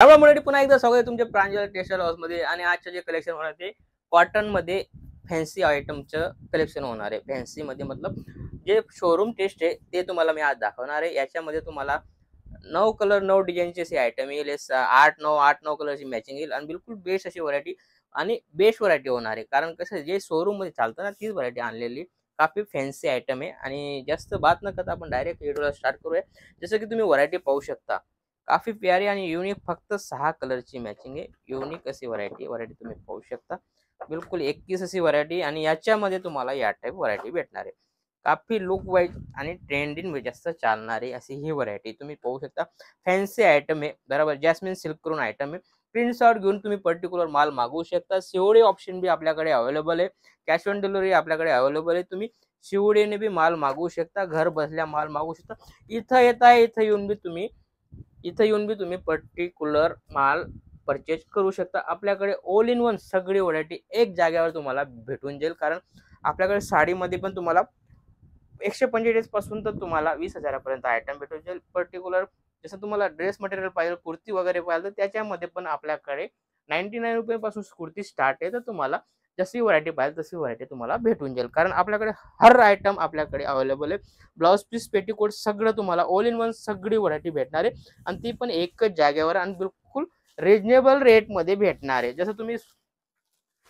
त्यामुळे पुन्हा एकदा स्वागत आहे तुमच्या प्रांजल टेक्सटाईल हाऊस मध्ये। आणि आजचे जे कलेक्शन होणार ते कॉटन मध्ये फॅन्सी आयटमचं कलेक्शन होणार आहे। फॅन्सी मध्ये मतलब जे शोरूम टेस्ट आहे ते तुम्हाला मी आज दाखवणार आहे। याच्यामध्ये तुम्हाला 9 कलर 9 डिझाईनचे असे आयटम येईल, 8 9 कलरची मॅचिंग येईल आणि बिलकुल बेस्ट अशी व्हरायटी आणि बेस्ट व्हरायटी होणार आहे। कारण कसं जे शोरूम मध्ये चालतं ना तीच व्हरायटी आणलेली काफी फॅन्सी आयटम आहे। आणि जास्त बात न करता आपण डायरेक्ट व्हिडिओला स्टार्ट करूया। जसं की तुम्ही व्हरायटी पाहू शकता, काफी प्यारी आणि युनिक फक्त 6 कलरची मॅचिंग आहे। युनिक अशी व्हरायटी तुम्ही पाहू शकता, बिलकुल 21 अशी व्हरायटी आणि याच्यामध्ये तुम्हाला या टाइप व्हरायटी भेटणार आहे। काफी लुक वाईज आणि ट्रेंडिंग जास्त चालणारी अशी ही व्हरायटी तुम्ही पाहू शकता। फॅन्सी आयटम आहे बरोबर, जॅस्मिन सिल्क करून आयटम आहे। प्रिंटशॉट घेऊन तुम्ही पर्टिक्युलर माल मागवू शकता। सीओडी ऑप्शन बी आपल्याकडे अवेलेबल आहे, कॅश ऑन डिलिव्हरी आपल्याकडे अवेलेबल आहे। तुम्ही सीओडीने बी माल मागवू शकता, घर बसल्या माल मागवू शकता। इथं येता इथं येऊन बी तुम्ही पर्टिक्युलर माल परचेज करू शकता। आपल्याकडे ऑल इन वन सगळी व्हरायटी एक जागेवर तुम्हाला भेटून जाईल। कारण आपल्याकडे साडीमध्ये पण तुम्हाला 145 पासून तर तुम्हाला 20,000 पर्यंत आयटम भेटून जाईल। पर्टिक्युलर जसं तुम्हाला ड्रेस मटेरियल पाहिजे, कुर्ती वगैरे पाहिजे, तर त्याच्यामध्ये पण आपल्याकडे 99 रुपयापासून कुर्ती स्टार्ट आहे। तर तुम्हाला जशी व्हरायटी पाहिजे तशी व्हरायटी तुम्हाला भेटून जाईल। कारण आपल्याकडे हर आयटम आपल्याकडे अवेलेबल आहे। ब्लाउज पीस, पेटीकोट सगळं तुम्हाला ऑल इन वन सगळी व्हरायटी भेटणार आहे आणि ती पण एकच जागेवर आणि बिलकुल रिजनेबल रेट मध्ये भेटणार आहे। जसं तुम्ही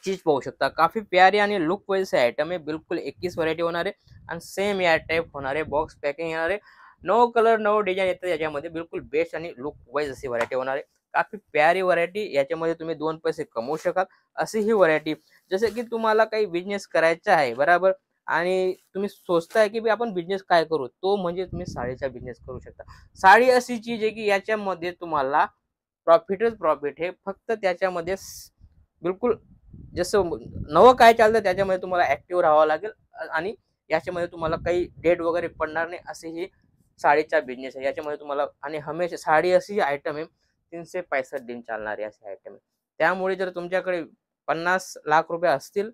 चीज पाहू शकता, काफी प्यारी आणि लुक वाईज आयटम आहे। बिलकुल 21 व्हरायटी होणार आहे आणि सेम या टाइप होणार आहे। बॉक्स पॅकिंग येणार आहे, 9 कलर 9 डिझाईन येतात याच्यामध्ये। बिलकुल बेस्ट आणि लुक वाईज अशी व्हरायटी होणार आहे। काफी प्यारी व्हरायटी, याच्यामध्ये तुम्ही 2 पैसे कमवू शकाल अशी ही व्हरायटी। जसं की तुम्हाला काही बिझनेस करायचा आहे बरोबर, आणि तुम्ही सोचताय की आपण बिझनेस काय करू, तो म्हणजे तुम्ही साडीचा बिझनेस करू शकता। साडी अशी चीज आहे की याच्यामध्ये तुम्हाला प्रॉफिटच प्रॉफिट आहे। फक्त त्याच्यामध्ये बिलकुल जसं नवं काय चालतं त्याच्यामध्ये तुम्हाला ऍक्टिव्ह राहावं लागेल आणि याच्यामध्ये तुम्हाला काही डेट वगैरे पडणार नाही असे ही साडीचा बिझनेस आहे। याच्यामध्ये तुम्हाला आणि हमेशा साडी अशी आयटम आहे 365 दिन चालणारी अशी आयटम आहे। त्यामुळे जर तुमच्याकडे 50 लाख रुपये असतील,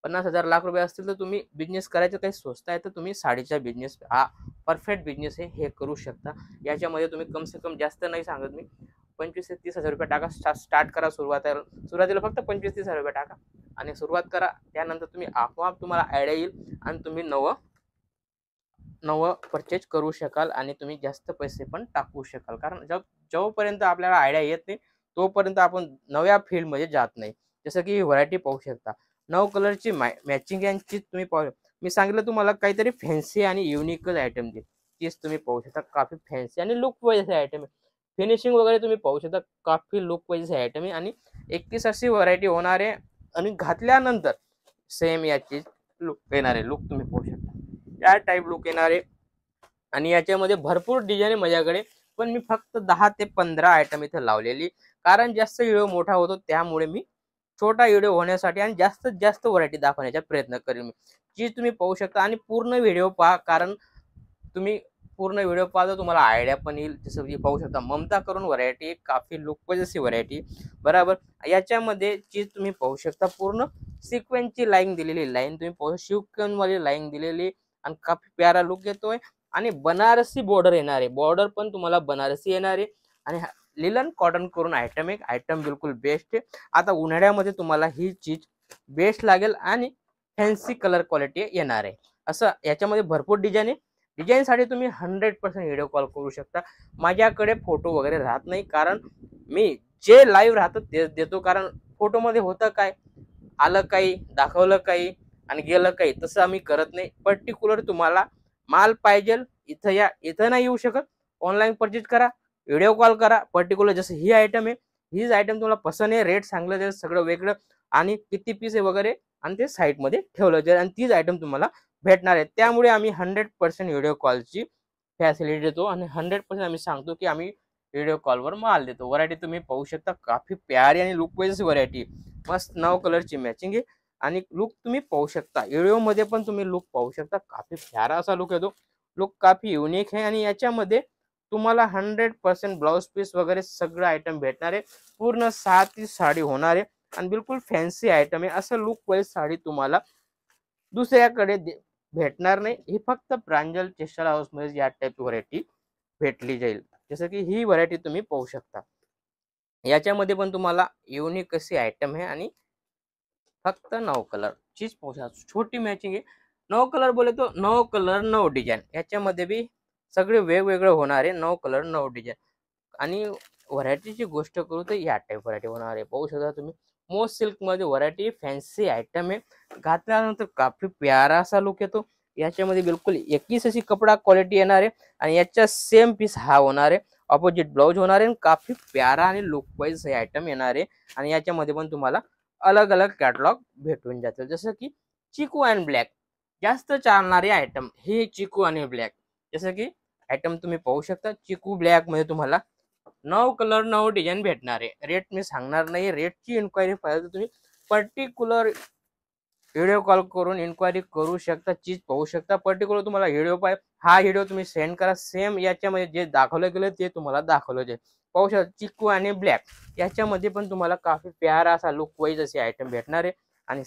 50,000 लाख रुपये असतील, तर तुम्ही बिझनेस करायचं काही सोचताय तर तुम्ही साडीचा बिझनेस हा परफेक्ट बिझनेस आहे, हे करू शकता। याच्यामध्ये तुम्ही कम से कम जास्त नाही सांगत मी, 25 ते 30,000 रुपये टाका, स्टार्ट करा। सुरुवातीला फक्त 25-30,000 रुपये टाका आणि सुरुवात करा। त्यानंतर तुम्ही आपोआप तुम्हाला आयडिया येईल आणि तुम्ही नवं नवं परचेज करू शकाल आणि तुम्ही जास्त पैसे पण टाकू शकाल। कारण जोपर्यंत आपल्याला आयडिया येत नाही तोपर्यंत आपण नव्या फील्डमध्ये जात नाही। जसं की व्हरायटी पाहू शकता, 9 कलरची मॅचिंग यांची तुम्ही पाहू। मी सांगितलं तुम्हाला काहीतरी फॅन्सी आणि युनिकच आयटम दे, तीच तुम्ही पाहू शकता। काफी फॅन्सी आणि लुक वाईज आयटम आहे। फिनिशिंग वगैरे तुम्ही पाहू शकता, काफी लुक वाईज आयटम आहे आणि 31 अशी व्हरायटी होणार आहे। आणि घातल्यानंतर सेम याची लुक येणार आहे, लुक तुम्ही पाहू शकता या टाइप लुक येणार आहे। आणि याच्यामध्ये भरपूर डिझाईन आहे माझ्याकडे, पण मी फक्त 10 ते 15 आयटम इथे लावलेली। कारण जास्त व्हिडिओ मोठा होतो त्यामुळे मी छोटा व्हिडिओ होण्यासाठी आणि जास्तीत जास्त व्हरायटी दाखवण्याचा प्रयत्न करेन मी। जी तुम्ही पाहू शकता आणि पूर्ण व्हिडिओ पहा, कारण तुम्ही पूर्ण व्हिडिओ पाहता तुम्हाला आयडिया पण येईल। जसं की पाहू शकता, ममता करून व्हरायटी, काफी लुक वाईज अशी व्हरायटी बरोबर। याच्यामध्ये चीज तुम्ही पाहू शकता, पूर्ण सिक्वेन्सची लाईन दिलेली, लाईन तुम्ही पाहू सिक्वेन्स वाली लाईन दिलेली आणि काफी प्यारा लुक येतोय। आणि बनारसी बॉर्डर येणार आहे, बॉर्डर पण तुम्हाला बनारसी येणार आहे। आणि लिलन कॉटन करून आयटम एक आयटम बिलकुल बेस्ट आहे। आता उन्हाळ्यामध्ये तुम्हाला ही चीज बेस्ट लागेल आणि फॅन्सी कलर क्वालिटी येणार आहे। असं याच्यामध्ये भरपूर डिझाईन आहे। डिझाईनसाठी तुम्ही 100% व्हिडिओ कॉल करू शकता। माझ्याकडे फोटो वगैरे राहत नाही, कारण मी जे लाईव्ह राहतं तेच देतो। कारण फोटोमध्ये होतं काय, आलं काही, दाखवलं काही आणि गेलं काही, तसं आम्ही करत नाही। पर्टिक्युलर तुम्हाला माल पाहिजे, इथं या, इथं नाही येऊ शकत, ऑनलाईन परचेज करा, व्हिडिओ कॉल करा। पर्टिक्युलर जसं ही आयटम आहे, हीच आयटम तुम्हाला पसंत आहे, रेट सांगलं जाईल सगळं वेगळं आणि किती पीस आहे वगैरे आणि ते साईटमध्ये ठेवलं जाईल आणि तीच आयटम तुम्हाला भेटणार आहे। त्यामुळे आम्ही 100% व्हिडिओ कॉलची फॅसिलिटी देतो आणि 100% आम्ही सांगतो की आम्ही व्हिडिओ कॉलवर माल देतो। व्हरायटी तुम्ही पाहू शकता, काफी प्यारी आणि लुक वाईज व्हरायटी, मस्त 9 कलरची मॅचिंग आहे आणि लुक तुम्ही पाहू शकता। व्हिडिओमध्ये पण तुम्ही लुक पाहू शकता, काफी प्यारा असा लुक येतो। लुक काफी युनिक आहे आणि याच्यामध्ये तुम्हाला 100% ब्लाउज पीस वगैरे सगळं आयटम भेटणार आहे। पूर्ण 6 साडी होणार आहे आणि बिलकुल फॅन्सी आयटम आहे। असं लुक वाईज साडी तुम्हाला दुसऱ्याकडे भेटणार नाही, ही फक्त प्रांजल टेक्सटाईल हाऊस मध्ये या टाइप व्हरायटी भेटली जाईल। जसं की ही व्हरायटी तुम्ही पाहू शकता। याच्यामध्ये पण तुम्हाला युनिक अशी आयटम आहे आणि फक्त 9 कलर चीज पोषा छोटी मॅचिंग आहे. 9 कलर बोले तो 9 कलर 9 डिझाइन याच्यामध्ये बी सगळे वेगवेगळे होणार आहे. 9 कलर 9 डिझाइन आणि व्हरायटीची गोष्ट करू तर या टाईप व्हरायटी होणार आहे. पाहू शकता तुम्ही मोस्ट सिल्कमध्ये व्हरायटी फॅन्सी आयटम आहे. घातल्यानंतर काफी प्यारा असा लुक येतो. याच्यामध्ये बिलकुल एकच अशी कपडा क्वालिटी येणार आहे आणि याच्या सेम पीस हा होणार आहे. ऑपोजिट ब्लाउज होणार आहे. काफी प्यारा आणि लुक वाईज हे आयटम येणार आहे आणि याच्यामध्ये पण तुम्हाला अलग अलग कॅटलॉग भेटून जातील. जसं की चिकू अँड ब्लॅक जास्त चालणारे आयटम हे चिकू आणि ब्लॅक. जसं की आयटम तुम्ही पाहू शकता चिकू ब्लॅक मध्ये तुम्हाला 9 कलर 9 डिझाइन भेटणार आहे. रेट मी सांगणार नाही. रेटची इन्क्वायरी पाहिजे तर तुम्ही पर्टिक्युलर व्हिडिओ कॉल करून इन्क्वायरी करू शकता. चीज पाहू शकता. पर्टिक्युलर तुम्हाला व्हिडिओ पाहिजे हा व्हिडिओ तुम्ही सेंड करा. सेम याच्यामध्ये जे दाखवलं गेलं ते तुम्हाला दाखवलं जाईल. पाहू शकता चिकू आणि ब्लॅक याच्यामध्ये पण तुम्हाला काफी प्यारा असा लुक वाईज असे आयटम भेटणार आहे आणि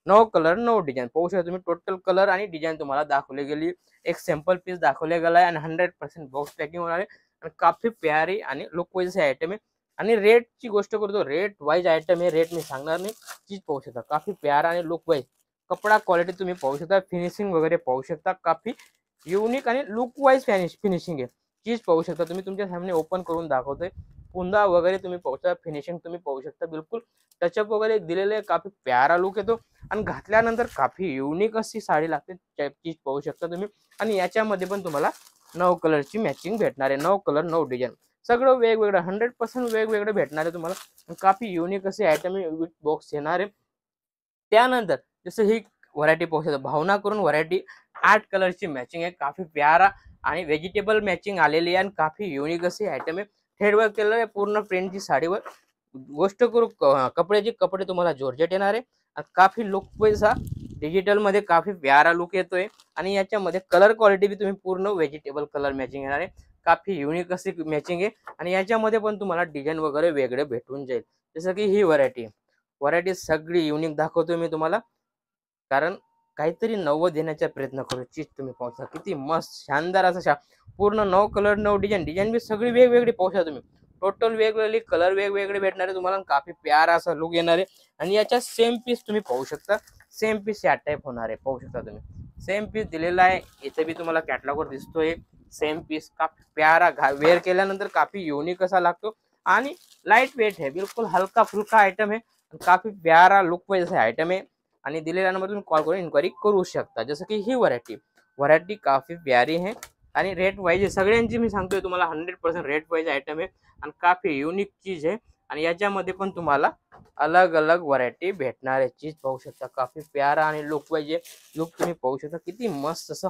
9 कलर 9 डिझाइन पाहू शकता तुम्ही. टोटल कलर आणि डिझाइन तुम्हाला दाखवली गेली. एक सॅम्पल पीस दाखवले गेला आहे आणि 100% बॉक्स पॅकिंग होणार आहे आणि काफी प्यारी आणि लुक वाईज हे आयटम आहे. आणि रेटची गोष्ट करतो रेट वाईज आयटम आहे. रेट मी सांगणार नाही. चीज पाहू शकता काफी प्यारा आणि लुक वाईज कपडा क्वालिटी तुम्ही पाहू शकता. फिनिशिंग वगैरे पाहू शकता. काफी युनिक आणि लुक वाईज फिनिशिंग आहे. चीज पाहू शकता तुम्ही. तुमच्या सामने ओपन करून दाखवतोय. पुंदा वगैरे तुम्ही पाहू शकता. फिनिशिंग तुम्ही पाहू शकता. बिलकुल टचअप वगैरे दिलेले आहे. काफी प्यारा लुक येतो आणि घातल्यानंतर काफी युनिक अशी साडी लागते. चीज पाहू शकता तुम्ही आणि याच्यामध्ये पण तुम्हाला 9 कलरची मॅचिंग भेटणार आहे. 9 कलर 9 डिझाइन सगळं वेगवेगळं 100% वेगवेगळं भेटणार आहे तुम्हाला. काफी युनिक असे आयटम विथ बॉक्स येणार आहे. त्यानंतर जसं ही व्हरायटी पाहू शकता भावना करून व्हरायटी 8 कलरची मॅचिंग आहे. काफी प्यारा आणि व्हेजिटेबल मॅचिंग आलेली आहे आणि काफी युनिक असे आयटम आहे. थ्रेडवर्क केलेलं आहे पूर्ण प्रिंटची साडीवर. गोष्ट करू कपडे तुम्हाला जॉर्जेट येणार आहे. काफी लुक वाईज हा डिजिटल मध्ये काफी प्यारा लुक येतोय आणि याच्यामध्ये कलर क्वालिटी बी तुम्ही पूर्ण व्हेजिटेबल कलर मॅचिंग येणार आहे. काफी युनिक अशी मॅचिंग आहे आणि याच्यामध्ये पण तुम्हाला डिझाईन वगैरे वेगळे भेटून जाईल. जसं की ही व्हरायटी सगळी युनिक दाखवतोय मी तुम्हाला कारण काहीतरी नवं देण्याचा प्रयत्न करू. चीज तुम्ही पाहता किती मस्त शानदार असं पूर्ण 9 कलर 9 डिझाइन बी सगळी वेगवेगळी पाहू तुम्ही. टोटल वेगवेगळे कलर वेगवेगळे भेटणार आहे तुम्हाला. काफी प्यारा असा लुक येणार आहे आणि याच्या सेम पीस तुम्ही पाहू शकता. सेम पीस या टाईप होणार आहे. पाहू शकता तुम्ही सेम पीस दिलेला आहे. इथे बी तुम्हाला कॅटलॉगवर दिसतोय सेम पीस. काफी प्यारा वेअर केल्यानंतर काफी युनिक असा लागतो आणि लाईट वेट आहे. बिलकुल हलका फुलका आयटम आहे. काफी प्यारा लुक वाईज आयटम आहे आणि दिलेल्या नंबर तुम्ही कॉल करून इन्क्वायरी करू शकता. जसं की ही व्हरायटी काफी प्यारी आहे आणि रेट वाईज सगळ्यांची मी सांगतोय तुम्हाला 100% रेट वाईज आयटम आहे आणि काफी युनिक चीज आहे आणि याच्यामध्ये पण तुम्हाला अलग अलग व्हरायटी भेटणार आहे. चीज पाहू शकता काफी प्यारा आणि लुक वाईज आहे. लुक तुम्ही पाहू शकता किती मस्त असं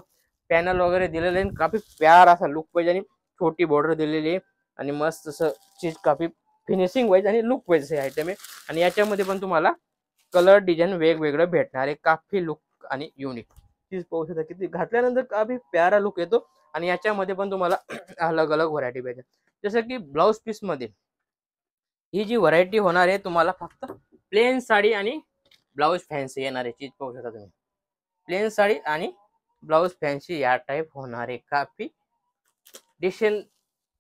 पॅनल वगैरे दिलेलं आहे. काफी प्यारा असा लुक वाईज आणि छोटी बॉर्डर दिलेली आहे आणि मस्त असं चीज काफी फिनिशिंग वाईज आणि लुक वाईज हे आयटम आहे आणि याच्यामध्ये पण तुम्हाला कलर डिझाईन वेगवेगळं भेटणार आहे. काफी लुक आणि युनिक चीज पाहू शकता किती घातल्यानंतर काफी प्यारा लुक येतो आणि याच्यामध्ये पण तुम्हाला अलग अलग व्हरायटी भेटेल. जसं की ब्लाउज पीस मध्ये ही जी व्हरायटी होणार आहे तुम्हाला फक्त प्लेन साडी आणि ब्लाउज फॅन्सी येणार आहे. चीज पाहू शकता तुम्ही प्लेन साडी आणि ब्लाउज फॅन्सी या टाईप होणार आहे. काफी डिसेंट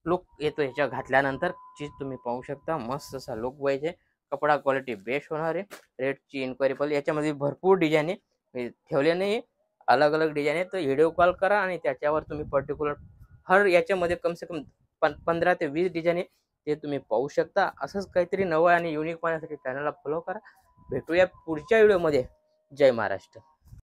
लुक येतो याच्या घातल्यानंतर. चीज तुम्ही पाहू शकता मस्त असा लुक वाईज आहे. कपडा क्वालिटी बेस्ट होणार आहे. रेटची इन्क्वायरी पाहिजे याच्यामध्ये भरपूर डिझाईन आहे ठेवले नाही. अलग अलग डिझाईन आहे तर व्हिडिओ कॉल करा आणि त्याच्यावर तुम्ही पर्टिक्युलर हर याच्यामध्ये कम से कम 15 ते 20 डिझाईन आहे ते तुम्ही पाहू शकता. असंच काहीतरी नवं आणि युनिक पाहण्यासाठी चॅनलला फॉलो करा. भेटूया पुढच्या व्हिडिओमध्ये. जय महाराष्ट्र.